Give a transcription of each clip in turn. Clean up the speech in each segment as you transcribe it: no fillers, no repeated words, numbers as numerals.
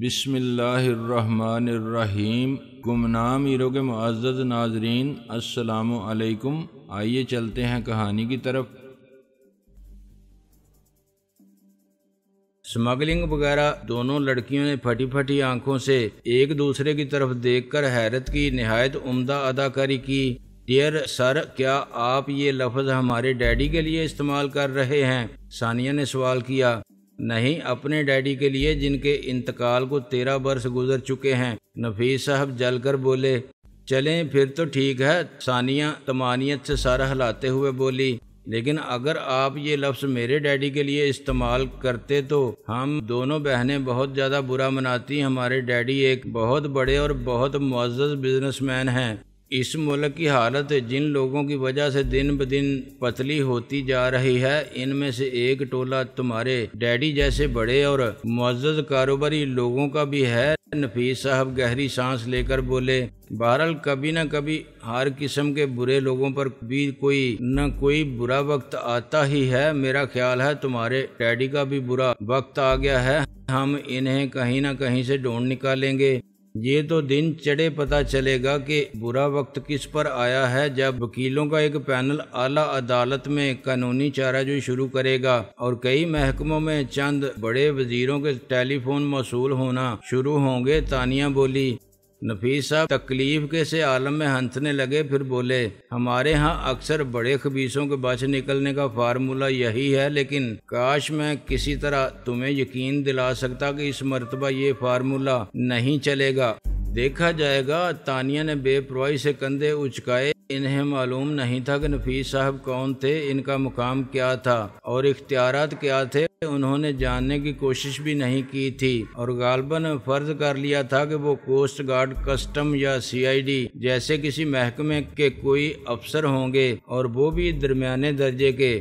بسم اللہ الرحمن الرحیم۔ گمنام ایرو کے معزز ناظرین، السلام علیکم۔ آئیے چلتے ہیں کہانی کی طرف۔ اسمگلنگ وغیرہ دونوں لڑکیوں نے پھٹی پھٹی آنکھوں سے ایک دوسرے کی طرف دیکھ کر حیرت کی نہایت عمدہ اداکاری کی۔ ڈیئر سر، کیا آپ یہ لفظ ہمارے ڈیڈی کے لیے استعمال کر رہے ہیں؟ ثانیہ نے سوال کیا۔ نہیں، اپنے ڈیڈی کے لیے جن کے انتقال کو 13 برس گزر چکے ہیں، نفیس صاحب جل کر بولے۔ چلیں پھر تو ٹھیک ہے، ثانیہ طمانینت سے سر ہلاتے ہوئے بولی، لیکن اگر آپ یہ لفظ میرے ڈیڈی کے لیے استعمال کرتے تو ہم دونوں بہنیں بہت زیادہ برا مناتی۔ ہمارے ڈیڈی ایک بہت بڑے اور بہت معزز بزنس مین ہیں۔ اس ملک کی حالت جن لوگوں کی وجہ سے دن بدن پتلی ہوتی جا رہی ہے، ان میں سے ایک ٹولہ تمہارے ڈیڈی جیسے بڑے اور معزز کاروباری لوگوں کا بھی ہے۔ نفیس صاحب گہری سانس لے کر بولے۔ بہرحال کبھی نہ کبھی ہر قسم کے برے لوگوں پر بھی کوئی نہ کوئی برا وقت آتا ہی ہے۔ میرا خیال ہے تمہارے ڈیڈی کا بھی برا وقت آ گیا ہے۔ ہم انہیں کہیں نہ کہیں سے ڈھونڈ نکالیں گے۔ یہ تو دن چڑھے پتہ چلے گا کہ برا وقت کس پر آیا ہے جب وکیلوں کا ایک پینل اعلیٰ عدالت میں قانونی چارہ جوئی شروع کرے گا اور کئی محکموں میں چند بڑے وزیروں کے ٹیلی فون موصول ہونا شروع ہوں گے۔ تانیہ بولی۔ نفیس صاحب تکلیف کے سے عالم میں ہنسنے لگے، پھر بولے، ہمارے ہاں اکثر بڑے خبیثوں کے بچ نکلنے کا فارمولہ یہی ہے، لیکن کاش میں کسی طرح تمہیں یقین دلا سکتا کہ اس مرتبہ یہ فارمولہ نہیں چلے گا۔ دیکھا جائے گا۔ تانیہ نے بے پرواہی سے کندھے اچکائے۔ انہیں معلوم نہیں تھا کہ نفیس صاحب کون تھے، ان کا مقام کیا تھا اور اختیارات کیا تھے۔ انہوں نے جاننے کی کوشش بھی نہیں کی تھی اور غالباً فرض کر لیا تھا کہ وہ کوسٹ گارڈ، کسٹم یا CID جیسے کسی محکمے کے کوئی افسر ہوں گے، اور وہ بھی درمیانے درجے کے۔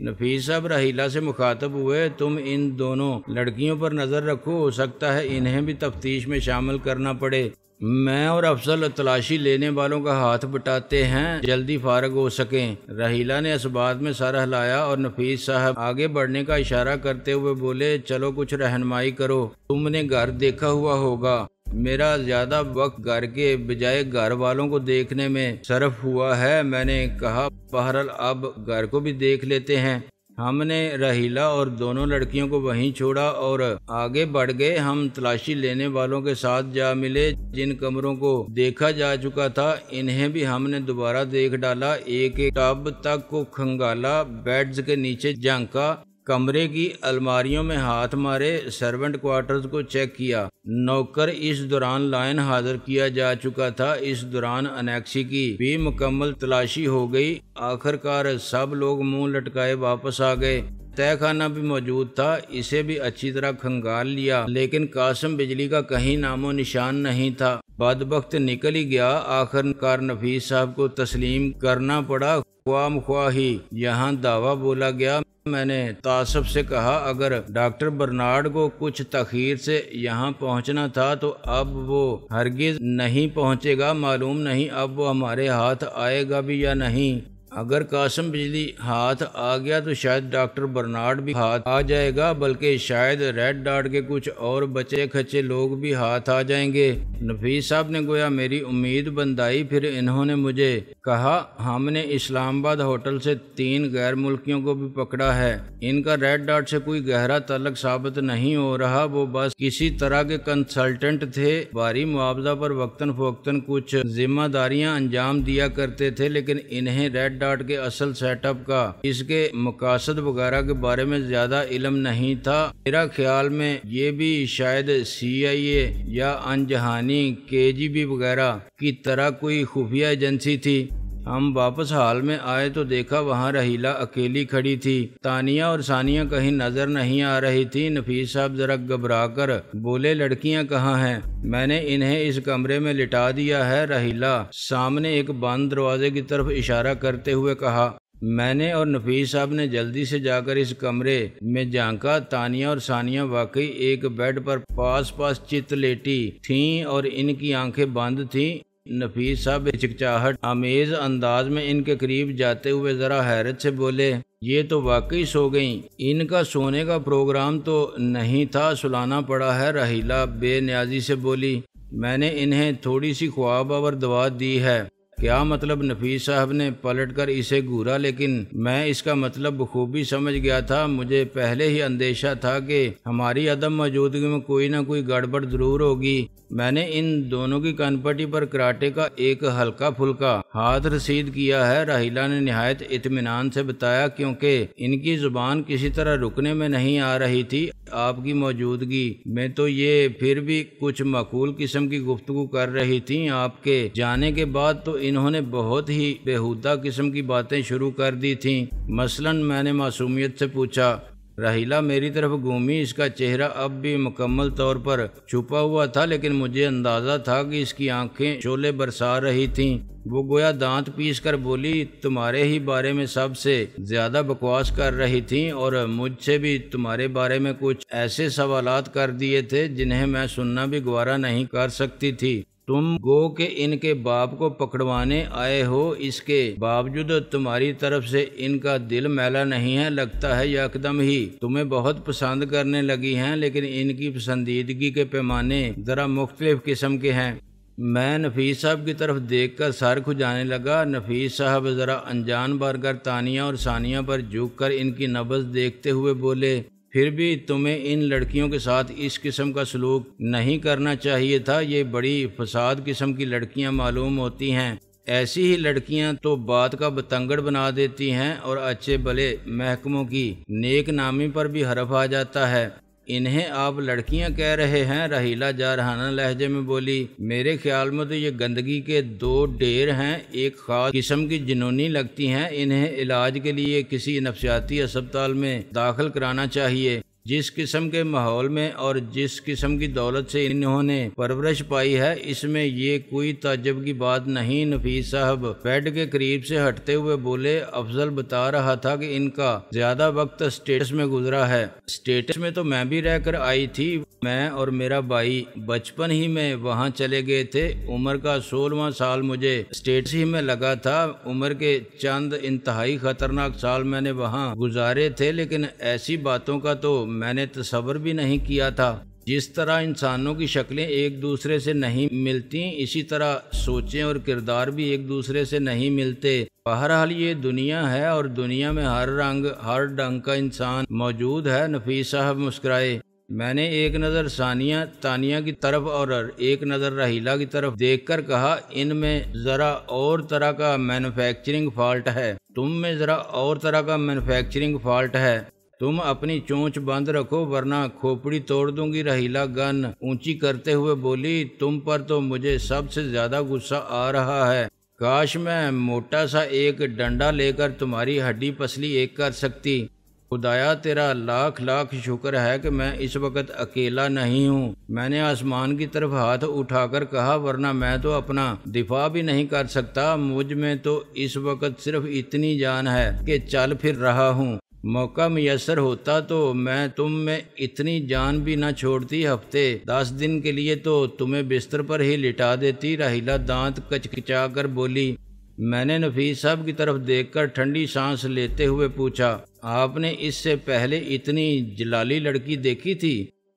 نفیس صاحب راحیلہ سے مخاطب ہوئے، تم ان دونوں لڑکیوں پر نظر رکھو، ہو سکتا ہے انہیں بھی تفتیش میں شامل کرنا پڑے۔ میں اور افضل تلاشی لینے والوں کا ہاتھ بٹاتے ہیں، جلدی فارغ ہو سکیں۔ راحیلہ نے اس بات میں سر ہلایا اور نفیس صاحب آگے بڑھنے کا اشارہ کرتے ہوئے بولے، چلو کچھ رہنمائی کرو۔ تم نے گھر دیکھا ہوا ہوگا، میرا زیادہ وقت گھر کے بجائے گھر والوں کو دیکھنے میں صرف ہوا ہے۔ میں نے کہا، بہرحال اب گھر کو بھی دیکھ لیتے ہیں۔ ہم نے راحیلہ اور دونوں لڑکیوں کو وہیں چھوڑا اور آگے بڑھ گئے۔ ہم تلاشی لینے والوں کے ساتھ جا ملے۔ جن کمروں کو دیکھا جا چکا تھا انہیں بھی ہم نے دوبارہ دیکھ ڈالا۔ ایک ایک ٹب تک کو کھنگالا، بیڈز کے نیچے جھانکا، کمرے کی الماریوں میں ہاتھ مارے، سرونٹ کوارٹرز کو چیک کیا۔ نوکر اس دوران لائن حاضر کیا جا چکا تھا۔ اس دوران انیکسی کی بھی مکمل تلاشی ہو گئی۔ آخر کار سب لوگ منہ لٹکائے واپس آ گئے۔ تہہ خانہ بھی موجود تھا، اسے بھی اچھی طرح کھنگال لیا، لیکن قاسم بجلی کا کہیں نام و نشان نہیں تھا۔ بدبخت نکل ہی گیا۔ آخر کار نفیس صاحب کو تسلیم کرنا پڑا۔ خواہ مخواہ ہی یہاں دعویٰ بولا گیا۔ میں نے تعصب سے کہا، اگر ڈاکٹر برنارڈ کو کچھ تاخیر سے یہاں پہنچنا تھا تو اب وہ ہرگز نہیں پہنچے گا۔ معلوم نہیں اب وہ ہمارے ہاتھ آئے گا بھی یا نہیں۔ اگر قاسم بجلی ہاتھ آ گیا تو شاید ڈاکٹر برنارڈ بھی ہاتھ آ جائے گا، بلکہ شاید ریڈ ڈاٹ کے کچھ اور بچے کھچے لوگ بھی ہاتھ آ جائیں گے۔ نفیس صاحب نے گویا میری امید بندائی۔ پھر انہوں نے مجھے کہا، ہم نے اسلام آباد ہوٹل سے 3 غیر ملکیوں کو بھی پکڑا ہے۔ ان کا ریڈ ڈاٹ سے کوئی گہرا تعلق ثابت نہیں ہو رہا، وہ بس کسی طرح کے کنسلٹنٹ تھے، بھاری معاوضہ پر وقتاً فوقتاً کچھ ذمہ داریاں انجام دیا کرتے تھے، لیکن انہیں ریڈ ڈاٹ کے اصل سیٹ اپ کا، اس کے مقاصد وغیرہ کے بارے میں زیادہ علم نہیں تھا۔ میرا خیال میں یہ بھی شاید CIA یا انجہانی KGB وغیرہ کی طرح کوئی خفیہ ایجنسی تھی۔ ہم واپس ہال میں آئے تو دیکھا وہاں راحیلہ اکیلی کھڑی تھی۔ تانیہ اور ثانیہ کہیں نظر نہیں آ رہی تھی۔ نفیس صاحب ذرا گھبرا کر بولے، لڑکیاں کہاں ہیں؟ میں نے انہیں اس کمرے میں لٹا دیا ہے، راحیلہ سامنے ایک بند دروازے کی طرف اشارہ کرتے ہوئے کہا۔ میں نے اور نفیس صاحب نے جلدی سے جا کر اس کمرے میں جھانکا۔ تانیہ اور ثانیہ واقعی ایک بیڈ پر پاس پاس چت لیٹی تھیں اور ان کی آنکھیں بند تھیں۔ نفیس صاحب ہچکچاہٹ آمیز انداز میں ان کے قریب جاتے ہوئے ذرا حیرت سے بولے، یہ تو واقعی سو گئیں، ان کا سونے کا پروگرام تو نہیں تھا، سلانا پڑا ہے، رحیلہ بے نیازی سے بولی۔ میں نے انہیں تھوڑی سی خواب آور دوا دی ہے۔ کیا مطلب؟ نفیس صاحب نے پلٹ کر اسے گھورا، لیکن میں اس کا مطلب بخوبی سمجھ گیا تھا۔ مجھے پہلے ہی اندیشہ تھا کہ ہماری عدم موجودگی میں کوئی نہ کوئی گڑبڑ ضرور ہوگی۔ میں نے ان دونوں کی کن پٹی پر کراٹے کا ایک ہلکا پھلکا ہاتھ رسید کیا ہے، رحیلہ نے نہایت اطمینان سے بتایا، کیونکہ ان کی زبان کسی طرح رکنے میں نہیں آ رہی تھی۔ آپ کی موجودگی میں تو یہ پھر بھی کچھ معقول قسم کی گفتگو کر رہی تھیں، آپ کے جانے کے بعد تو انہوں نے بہت ہی بےہودہ قسم کی باتیں شروع کر دی تھیں۔ مثلاً میں نے معصومیت سے پوچھا۔ رحیلہ میری طرف گھومی، اس کا چہرہ اب بھی مکمل طور پر چھپا ہوا تھا، لیکن مجھے اندازہ تھا کہ اس کی آنکھیں شعلے برسا رہی تھیں۔ وہ گویا دانت پیس کر بولی، تمہارے ہی بارے میں سب سے زیادہ بکواس کر رہی تھیں، اور مجھ سے بھی تمہارے بارے میں کچھ ایسے سوالات کر دیے تھے جنہیں میں سننا بھی گوارا نہیں کر سکتی تھی۔ تم گو کہ ان کے باپ کو پکڑوانے آئے ہو، اس کے باوجود تمہاری طرف سے ان کا دل میلا نہیں ہے، لگتا ہے یکدم ہی تمہیں بہت پسند کرنے لگی ہیں، لیکن ان کی پسندیدگی کے پیمانے ذرا مختلف قسم کے ہیں۔ میں نفیس صاحب کی طرف دیکھ کر سر کھجانے لگا۔ نفیس صاحب ذرا انجان بھر کر تانیہ اور ثانیہ پر جھک کر ان کی نبض دیکھتے ہوئے بولے، پھر بھی تمہیں ان لڑکیوں کے ساتھ اس قسم کا سلوک نہیں کرنا چاہیے تھا، یہ بڑی فساد قسم کی لڑکیاں معلوم ہوتی ہیں۔ ایسی ہی لڑکیاں تو بات کا بتنگڑ بنا دیتی ہیں اور اچھے بھلے محکموں کی نیک نامی پر بھی حرف آ جاتا ہے۔ انہیں آپ لڑکیاں کہہ رہے ہیں؟ رحیلہ جارحانہ لہجے میں بولی، میرے خیال میں تو یہ گندگی کے دو ڈھیر ہیں، ایک خاص قسم کی جنونی لگتی ہیں، انہیں علاج کے لیے کسی نفسیاتی اسپتال میں داخل کرانا چاہیے۔ جس قسم کے ماحول میں اور جس قسم کی دولت سے انہوں نے پرورش پائی ہے، اس میں یہ کوئی تعجب کی بات نہیں۔ نفیس صاحب بیڈ کے قریب سے ہٹتے ہوئے بولے، افضل بتا رہا تھا کہ ان کا زیادہ وقت اسٹیٹس میں گزرا ہے۔ اسٹیٹس میں تو میں بھی رہ کر آئی تھی، میں اور میرا بھائی بچپن ہی میں وہاں چلے گئے تھے۔ عمر کا 16واں سال مجھے اسٹیٹس ہی میں لگا تھا۔ عمر کے چند انتہائی خطرناک سال میں نے وہاں گزارے تھے، لیکن ایسی باتوں کا تو میں نے تصور بھی نہیں کیا تھا۔ جس طرح انسانوں کی شکلیں ایک دوسرے سے نہیں ملتی، اسی طرح سوچیں اور کردار بھی ایک دوسرے سے نہیں ملتے۔ بہرحال یہ دنیا ہے، اور دنیا میں ہر رنگ ہر ڈھنگ کا انسان موجود ہے۔ نفیس صاحب مسکرائے۔ میں نے ایک نظر ثانیہ تانیہ کی طرف اور ایک نظر رحیلہ کی طرف دیکھ کر کہا، ان میں ذرا اور طرح کا مینوفیکچرنگ فالٹ ہے، تم میں ذرا اور طرح کا مینوفیکچرنگ فالٹ ہے۔ تم اپنی چونچ بند رکھو ورنہ کھوپڑی توڑ دوں گی۔ رحیلہ گن اونچی کرتے ہوئے بولی، تم پر تو مجھے سب سے زیادہ غصہ آ رہا ہے۔ کاش میں موٹا سا ایک ڈنڈا لے کر تمہاری ہڈی پسلی ایک کر سکتی۔ خدایا تیرا لاکھ لاکھ شکر ہے کہ میں اس وقت اکیلا نہیں ہوں۔ میں نے آسمان کی طرف ہاتھ اٹھا کر کہا، ورنہ میں تو اپنا دفاع بھی نہیں کر سکتا۔ مجھ میں تو اس وقت صرف اتنی جان ہے کہ چل پھر رہا ہوں۔ موقع میسر ہوتا تو میں تم میں اتنی جان بھی نہ چھوڑتی، ہفتے 10 دن کے لیے تو تمہیں بستر پر ہی لٹا دیتی۔ رحیلہ دانت کچکچا کر بولی۔ میں نے نفیس صاحب کی طرف دیکھ کر ٹھنڈی سانس لیتے ہوئے پوچھا، آپ نے اس سے پہلے اتنی جلالی لڑکی دیکھی تھی؟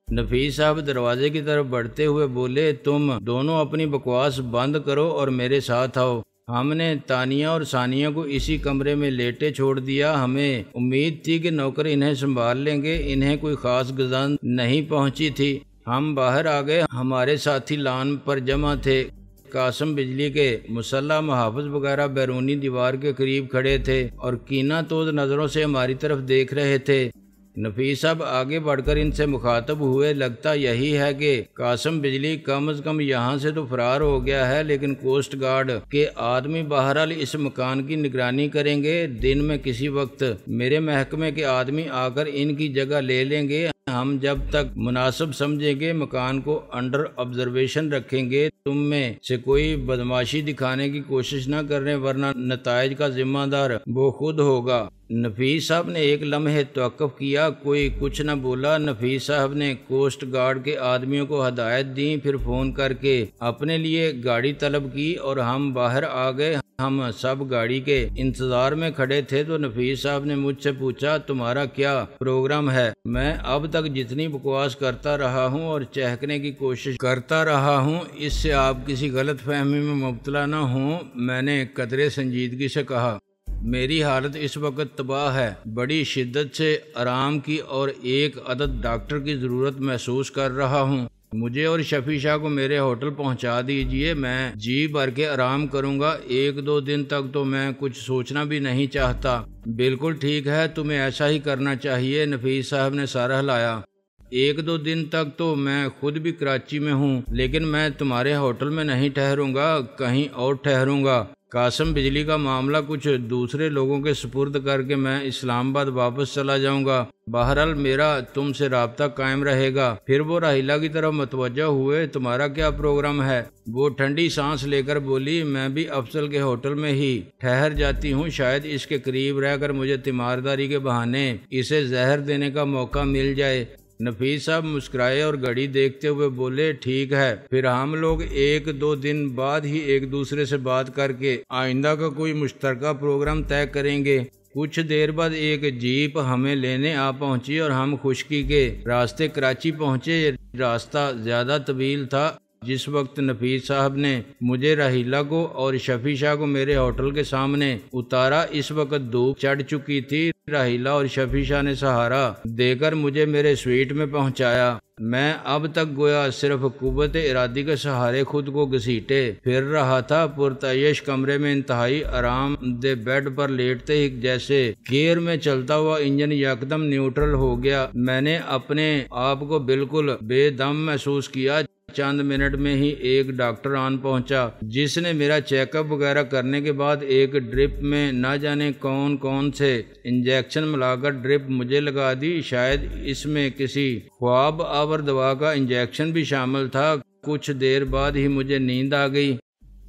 نفیس صاحب دروازے کی طرف بڑھتے ہوئے بولے، تم دونوں اپنی بکواس بند کرو اور میرے ساتھ آؤ۔ ہم نے تانیہ اور ثانیہ کو اسی کمرے میں لیٹے چھوڑ دیا، ہمیں امید تھی کہ نوکر انہیں سنبھال لیں گے، انہیں کوئی خاص گزند نہیں پہنچی تھی۔ ہم باہر آ گئے، ہمارے ساتھی لان پر جمع تھے۔ قاسم بجلی کے مسلح محافظ وغیرہ بیرونی دیوار کے قریب کھڑے تھے اور کینہ توز نظروں سے ہماری طرف دیکھ رہے تھے۔ نفیس صاحب آگے بڑھ کر ان سے مخاطب ہوئے، لگتا یہی ہے کہ قاسم بجلی کم از کم یہاں سے تو فرار ہو گیا ہے، لیکن کوسٹ گارڈ کے آدمی بہرحال اس مکان کی نگرانی کریں گے۔ دن میں کسی وقت میرے محکمے کے آدمی آ کر ان کی جگہ لے لیں گے۔ ہم جب تک مناسب سمجھیں گے مکان کو انڈر آبزرویشن رکھیں گے۔ تم میں سے کوئی بدماشی دکھانے کی کوشش نہ کریں، ورنہ نتائج کا ذمہ دار وہ خود ہوگا۔ نفیس صاحب نے ایک لمحے توقف کیا، کوئی کچھ نہ بولا۔ نفیس صاحب نے کوسٹ گارڈ کے آدمیوں کو ہدایت دی، پھر فون کر کے اپنے لیے گاڑی طلب کی اور ہم باہر آ گئے۔ ہم سب گاڑی کے انتظار میں کھڑے تھے تو نفیس صاحب نے مجھ سے پوچھا تمہارا کیا پروگرام ہے؟ میں اب تک جتنی بکواس کرتا رہا ہوں اور چہکنے کی کوشش کرتا رہا ہوں اس سے آپ کسی غلط فہمی میں مبتلا نہ ہوں، میں نے قدرے سنجیدگی سے کہا۔ میری حالت اس وقت تباہ ہے، بڑی شدت سے آرام کی اور ایک عدد ڈاکٹر کی ضرورت محسوس کر رہا ہوں۔ مجھے اور شفیع شاہ کو میرے ہوٹل پہنچا دیجئے، میں جی بھر کے آرام کروں گا، 1-2 دن تک تو میں کچھ سوچنا بھی نہیں چاہتا۔ بالکل ٹھیک ہے، تمہیں ایسا ہی کرنا چاہیے، نفیس صاحب نے سر ہلایا۔ 1-2 دن تک تو میں خود بھی کراچی میں ہوں، لیکن میں تمہارے ہوٹل میں نہیں ٹھہروں گا، کہیں اور ٹھہروں گا۔ قاسم بجلی کا معاملہ کچھ دوسرے لوگوں کے سپرد کر کے میں اسلام آباد واپس چلا جاؤں گا۔ بہرحال میرا تم سے رابطہ قائم رہے گا۔ پھر وہ راحیلہ کی طرف متوجہ ہوئے، تمہارا کیا پروگرام ہے؟ وہ ٹھنڈی سانس لے کر بولی، میں بھی افضل کے ہوٹل میں ہی ٹھہر جاتی ہوں، شاید اس کے قریب رہ کر مجھے تیمارداری کے بہانے اسے زہر دینے کا موقع مل جائے۔ نفیس صاحب مسکرائے اور گھڑی دیکھتے ہوئے بولے، ٹھیک ہے، پھر ہم لوگ 1-2 دن بعد ہی ایک دوسرے سے بات کر کے آئندہ کا کوئی مشترکہ پروگرام طے کریں گے۔ کچھ دیر بعد ایک جیپ ہمیں لینے آ پہنچی اور ہم خشکی کے راستے کراچی پہنچے۔ راستہ زیادہ طویل تھا۔ جس وقت نفیس صاحب نے مجھے راحیلہ کو اور شفیع شاہ کو میرے ہوٹل کے سامنے اتارا، اس وقت دھوپ چڑھ چکی تھی۔ راحیلہ اور شفیع شاہ نے سہارا دے کر مجھے میرے سویٹ میں پہنچایا۔ میں اب تک گویا صرف قوت ارادی کے سہارے خود کو گھسیٹے پھر رہا تھا۔ پرتعیش کمرے میں انتہائی آرام دہ بیڈ پر لیٹتے ہی جیسے گیئر میں چلتا ہوا انجن یکدم نیوٹرل ہو گیا۔ میں نے اپنے آپ کو بالکل بے دم محسوس کیا۔ چند منٹ میں ہی ایک ڈاکٹر آن پہنچا جس نے میرا چیک اپ وغیرہ کرنے کے بعد ایک ڈرپ میں نہ جانے کون سے انجیکشن ملا کر ڈرپ مجھے لگا دی۔ شاید اس میں کسی خواب آور دوا کا انجیکشن بھی شامل تھا۔ کچھ دیر بعد ہی مجھے نیند آ گئی۔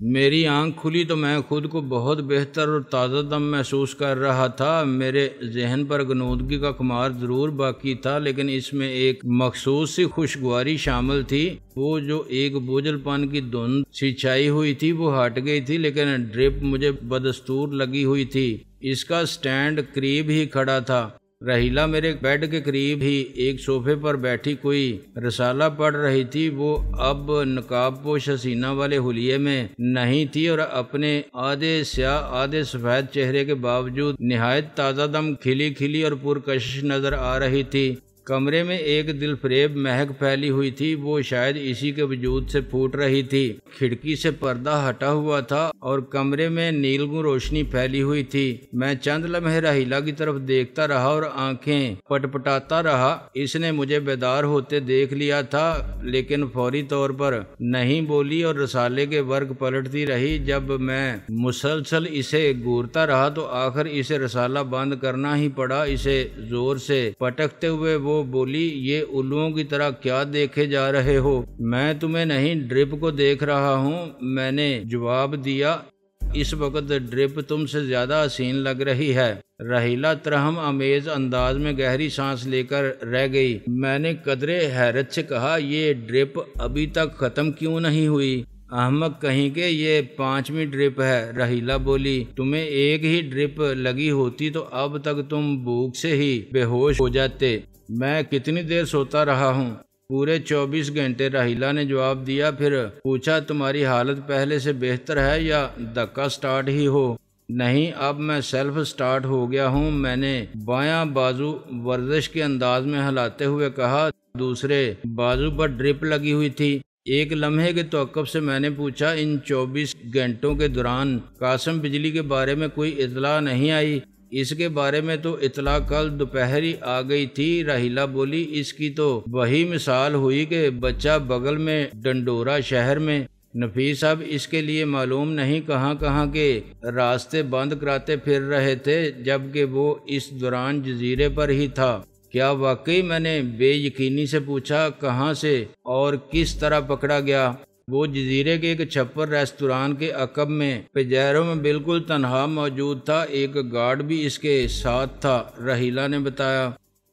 میری آنکھ کھلی تو میں خود کو بہت بہتر اور تازہ دم محسوس کر رہا تھا۔ میرے ذہن پر غنودگی کا خمار ضرور باقی تھا، لیکن اس میں ایک مخصوص سی خوشگواری شامل تھی۔ وہ جو ایک بوجھل پن کی دھند سی چھائی ہوئی تھی وہ ہٹ گئی تھی، لیکن ڈرپ مجھے بدستور لگی ہوئی تھی۔ اس کا سٹینڈ قریب ہی کھڑا تھا۔ راحیلہ میرے بیڈ کے قریب ہی ایک صوفے پر بیٹھی کوئی رسالہ پڑھ رہی تھی۔ وہ اب نقاب پوش حسینہ والے حلیے میں نہیں تھی اور اپنے آدھے سیاہ آدھے سفید چہرے کے باوجود نہایت تازہ دم کھلی اور پرکشش نظر آ رہی تھی۔ کمرے میں ایک دل فریب مہک پھیلی ہوئی تھی، وہ شاید اسی کے وجود سے پھوٹ رہی تھی۔ کھڑکی سے پردہ ہٹا ہوا تھا اور کمرے میں نیلگوں روشنی پھیلی ہوئی تھی۔ میں چند لمحے راحیلہ کی طرف دیکھتا رہا اور آنکھیں پٹپٹاتا رہا۔ اس نے مجھے بیدار ہوتے دیکھ لیا تھا، لیکن فوری طور پر نہیں بولی اور رسالے کے ورق پلٹتی رہی۔ جب میں مسلسل اسے گھورتا رہا تو آخر اسے رسالہ بند کرنا ہی پڑا۔ اسے زور سے پٹکتے ہوئے وہ بولی، یہ الوؤں کی طرح کیا دیکھے جا رہے ہو؟ میں تمہیں نہیں ڈرپ کو دیکھ رہا ہوں، میں نے جواب دیا۔ اس وقت ڈرپ تم سے زیادہ حسین لگ رہی ہے۔ راحیلہ ترہم آمیز انداز میں گہری سانس لے کر رہ گئی۔ میں نے قدرے حیرت سے کہا، یہ ڈرپ ابھی تک ختم کیوں نہیں ہوئی؟ احمق کہیں کہ یہ 5ویں ڈرپ ہے، راحیلہ بولی۔ تمہیں ایک ہی ڈرپ لگی ہوتی تو اب تک تم بھوک سے ہی بے ہوش ہو جاتے۔ میں کتنی دیر سوتا رہا ہوں؟ پورے 24 گھنٹے، راحیلہ نے جواب دیا۔ پھر پوچھا، تمہاری حالت پہلے سے بہتر ہے یا دھکا سٹارٹ ہی ہو؟ نہیں، اب میں سیلف سٹارٹ ہو گیا ہوں، میں نے بایاں بازو ورزش کے انداز میں ہلاتے ہوئے کہا۔ دوسرے بازو پر ڈرپ لگی ہوئی تھی۔ ایک لمحے کے توقف سے میں نے پوچھا، ان 24 گھنٹوں کے دوران قاسم بجلی کے بارے میں کوئی اطلاع نہیں آئی؟ اس کے بارے میں تو اطلاع کل دوپہر ہی آ گئی تھی، راحیلہ بولی۔ اس کی تو وہی مثال ہوئی کہ بچہ بغل میں ڈنڈورا شہر میں نفیس صاحب اس کے لیے معلوم نہیں کہاں کے راستے بند کراتے پھر رہے تھے، جبکہ وہ اس دوران جزیرے پر ہی تھا۔ کیا واقعی؟ میں نے بے یقینی سے پوچھا۔ کہاں سے اور کس طرح پکڑا گیا؟ وہ جزیرے کے ایک چھپر ریستوران کے عقب میں پجیرو میں بالکل تنہا موجود تھا، ایک گارڈ بھی اس کے ساتھ تھا، راحیلہ نے بتایا۔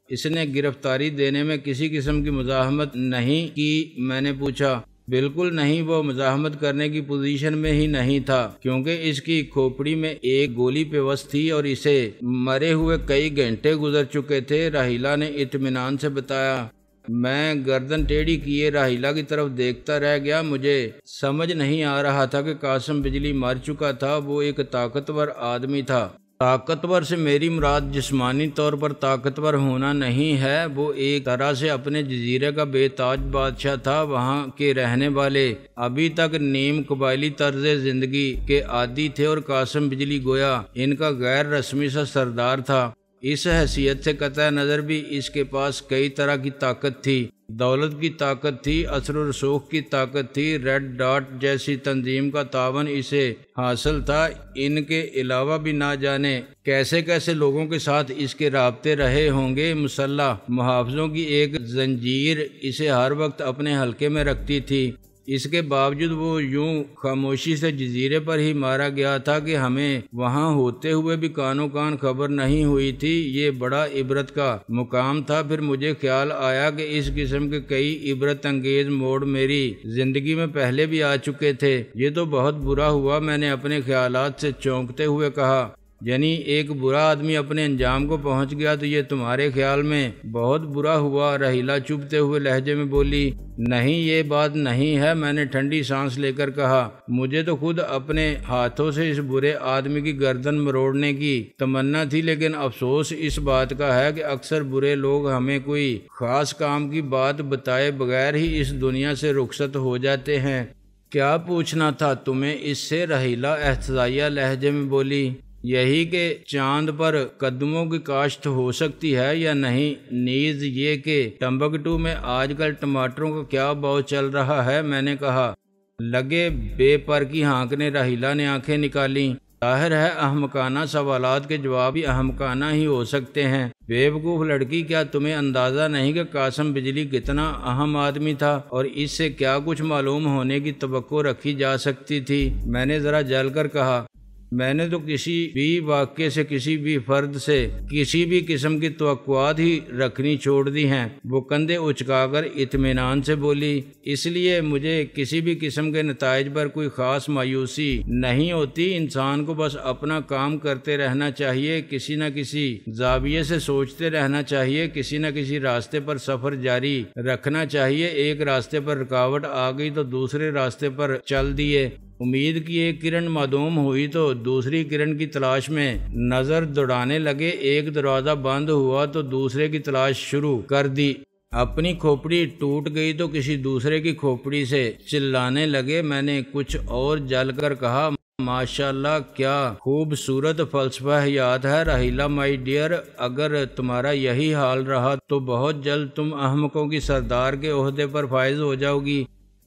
اس نے گرفتاری دینے میں کسی قسم کی مزاحمت نہیں کی؟ میں نے پوچھا۔ بالکل نہیں، وہ مزاحمت کرنے کی پوزیشن میں ہی نہیں تھا، کیونکہ اس کی کھوپڑی میں ایک گولی پیوست تھی اور اسے مرے ہوئے کئی گھنٹے گزر چکے تھے۔ راہیلہ نے اطمینان سے بتایا۔ میں گردن ٹیڑھی کیے راہیلہ کی طرف دیکھتا رہ گیا۔ مجھے سمجھ نہیں آ رہا تھا کہ قاسم بجلی مر چکا تھا۔ وہ ایک طاقتور آدمی تھا۔ طاقتور سے میری مراد جسمانی طور پر طاقتور ہونا نہیں ہے، وہ ایک طرح سے اپنے جزیرے کا بے تاج بادشاہ تھا۔ وہاں کے رہنے والے ابھی تک نیم قبائلی طرز زندگی کے عادی تھے اور قاسم بجلی گویا ان کا غیر رسمی سا سردار تھا۔ اس حیثیت سے قطع نظر بھی اس کے پاس کئی طرح کی طاقت تھی۔ دولت کی طاقت تھی، اثر و رسوخ کی طاقت تھی، ریڈ ڈاٹ جیسی تنظیم کا تعاون اسے حاصل تھا۔ ان کے علاوہ بھی نہ جانے کیسے کیسے لوگوں کے ساتھ اس کے رابطے رہے ہوں گے۔ مسلح محافظوں کی ایک زنجیر اسے ہر وقت اپنے حلقے میں رکھتی تھی۔ اس کے باوجود وہ یوں خاموشی سے جزیرے پر ہی مارا گیا تھا کہ ہمیں وہاں ہوتے ہوئے بھی کانوں کان خبر نہیں ہوئی تھی۔ یہ بڑا عبرت کا مقام تھا۔ پھر مجھے خیال آیا کہ اس قسم کے کئی عبرت انگیز موڑ میری زندگی میں پہلے بھی آ چکے تھے۔ یہ تو بہت برا ہوا، میں نے اپنے خیالات سے چونکتے ہوئے کہا۔ یعنی ایک برا آدمی اپنے انجام کو پہنچ گیا تو یہ تمہارے خیال میں بہت برا ہوا؟ راہیلہ چبھتے ہوئے لہجے میں بولی۔ نہیں، یہ بات نہیں ہے، میں نے ٹھنڈی سانس لے کر کہا۔ مجھے تو خود اپنے ہاتھوں سے اس برے آدمی کی گردن مروڑنے کی تمنا تھی، لیکن افسوس اس بات کا ہے کہ اکثر برے لوگ ہمیں کوئی خاص کام کی بات بتائے بغیر ہی اس دنیا سے رخصت ہو جاتے ہیں۔ کیا پوچھنا تھا تمہیں اس سے؟ راہیلہ احتجاجیہ لہجے میں بولی۔ یہی کہ چاند پر قدموں کی کاشت ہو سکتی ہے یا نہیں، نیز یہ کہ ٹمبکٹو میں آج کل ٹماٹروں کا کیا بھاؤ چل رہا ہے، میں نے کہا۔ لگے بے پر کی ہانکنے راہیلہ نے آنکھیں نکالیں۔ ظاہر ہے احمقانہ سوالات کے جواب بھی احمقانہ ہی ہو سکتے ہیں۔ بے وقوف لڑکی، کیا تمہیں اندازہ نہیں کہ قاسم بجلی کتنا اہم آدمی تھا اور اس سے کیا کچھ معلوم ہونے کی توقع رکھی جا سکتی تھی؟ میں نے ذرا جل کر کہا۔ میں نے تو کسی بھی واقعے سے، کسی بھی فرد سے کسی بھی قسم کی توقعات ہی رکھنی چھوڑ دی ہیں، وہ کندھے اچکا کر اطمینان سے بولی۔ اس لیے مجھے کسی بھی قسم کے نتائج پر کوئی خاص مایوسی نہیں ہوتی۔ انسان کو بس اپنا کام کرتے رہنا چاہیے، کسی نہ کسی زاویے سے سوچتے رہنا چاہیے، کسی نہ کسی راستے پر سفر جاری رکھنا چاہیے۔ ایک راستے پر رکاوٹ آ گئی تو دوسرے راستے پر چل دیے۔ امید کی ایک کرن معدوم ہوئی تو دوسری کرن کی تلاش میں نظر دوڑانے لگے۔ ایک دروازہ بند ہوا تو دوسرے کی تلاش شروع کر دی۔ اپنی کھوپڑی ٹوٹ گئی تو کسی دوسرے کی کھوپڑی سے چلانے لگے۔ میں نے کچھ اور جل کر کہا، ماشاءاللہ کیا خوبصورت فلسفہ حیات ہے راہیلہ مائی ڈیئر۔ اگر تمہارا یہی حال رہا تو بہت جلد تم احمقوں کی سردار کے عہدے پر فائز ہو جاؤ گی۔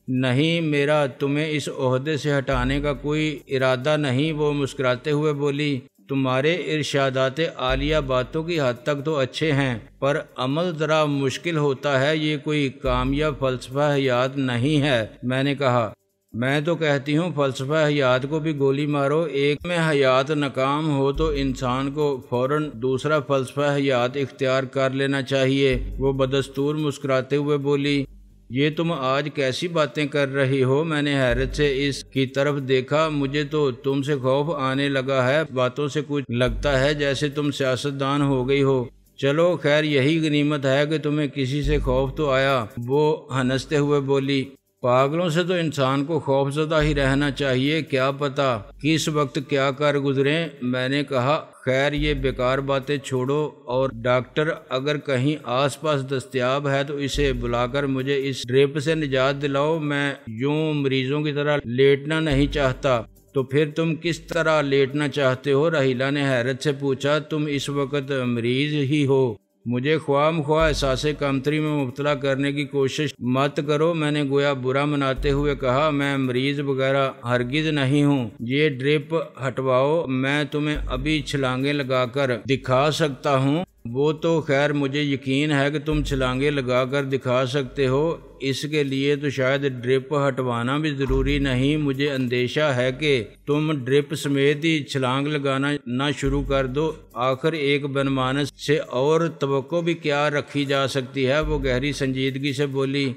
نہیں، میرا تمہیں اس عہدے سے ہٹانے کا کوئی ارادہ نہیں، وہ مسکراتے ہوئے بولی۔ تمہارے ارشادات عالیہ باتوں کی حد تک تو اچھے ہیں، پر عمل ذرا مشکل ہوتا ہے۔ یہ کوئی کامیاب فلسفہ حیات نہیں ہے، میں نے کہا۔ میں تو کہتی ہوں فلسفہ حیات کو بھی گولی مارو۔ ایک میں حیات ناکام ہو تو انسان کو فوراً دوسرا فلسفہ حیات اختیار کر لینا چاہیے، وہ بدستور مسکراتے ہوئے بولی۔ یہ تم آج کیسی باتیں کر رہی ہو؟ میں نے حیرت سے اس کی طرف دیکھا۔ مجھے تو تم سے خوف آنے لگا ہے، باتوں سے کچھ لگتا ہے جیسے تم سیاستدان ہو گئی ہو۔ چلو خیر، یہی غنیمت ہے کہ تمہیں کسی سے خوف تو آیا، وہ ہنستے ہوئے بولی۔ پاگلوں سے تو انسان کو خوف زدہ ہی رہنا چاہیے، کیا پتہ کس وقت کیا کر گزریں، میں نے کہا۔ خیر یہ بیکار باتیں چھوڑو، اور ڈاکٹر اگر کہیں آس پاس دستیاب ہے تو اسے بلا کر مجھے اس ڈرپ سے نجات دلاؤ۔ میں یوں مریضوں کی طرح لیٹنا نہیں چاہتا۔ تو پھر تم کس طرح لیٹنا چاہتے ہو؟ راہیلہ نے حیرت سے پوچھا۔ تم اس وقت مریض ہی ہو، مجھے خواہ مخواہ احساس کمتری میں مبتلا کرنے کی کوشش مت کرو، میں نے گویا برا مناتے ہوئے کہا۔ میں مریض وغیرہ ہرگز نہیں ہوں۔ یہ ڈرپ ہٹواؤ، میں تمہیں ابھی چھلانگیں لگا کر دکھا سکتا ہوں۔ وہ تو خیر مجھے یقین ہے کہ تم چھلانگیں لگا کر دکھا سکتے ہو، اس کے لیے تو شاید ڈرپ ہٹوانا بھی ضروری نہیں۔ مجھے اندیشہ ہے کہ تم ڈرپ سمیت ہی چھلانگ لگانا نہ شروع کر دو۔ آخر ایک بنمانس سے اور توقع بھی کیا رکھی جا سکتی ہے، وہ گہری سنجیدگی سے بولی۔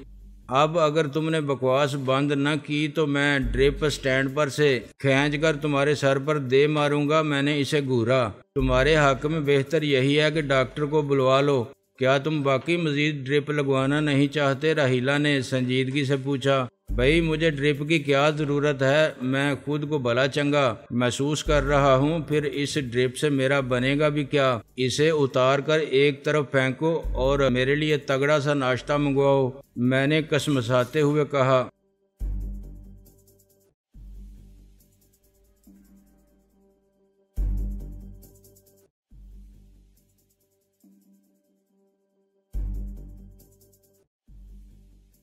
اب اگر تم نے بکواس بند نہ کی تو میں ڈرپ سٹینڈ پر سے کھینچ کر تمہارے سر پر دے ماروں گا۔ میں نے اسے گھورا۔ تمہارے حق میں بہتر یہی ہے کہ ڈاکٹر کو بلوا لو۔ کیا تم باقی مزید ڈرپ لگوانا نہیں چاہتے؟ راہیلہ نے سنجیدگی سے پوچھا۔ بھائی مجھے ڈرپ کی کیا ضرورت ہے؟ میں خود کو بھلا چنگا محسوس کر رہا ہوں، پھر اس ڈرپ سے میرا بنے گا بھی کیا؟ اسے اتار کر ایک طرف پھینکو اور میرے لیے تگڑا سا ناشتہ منگواؤ، میں نے کسمساتے ہوئے کہا۔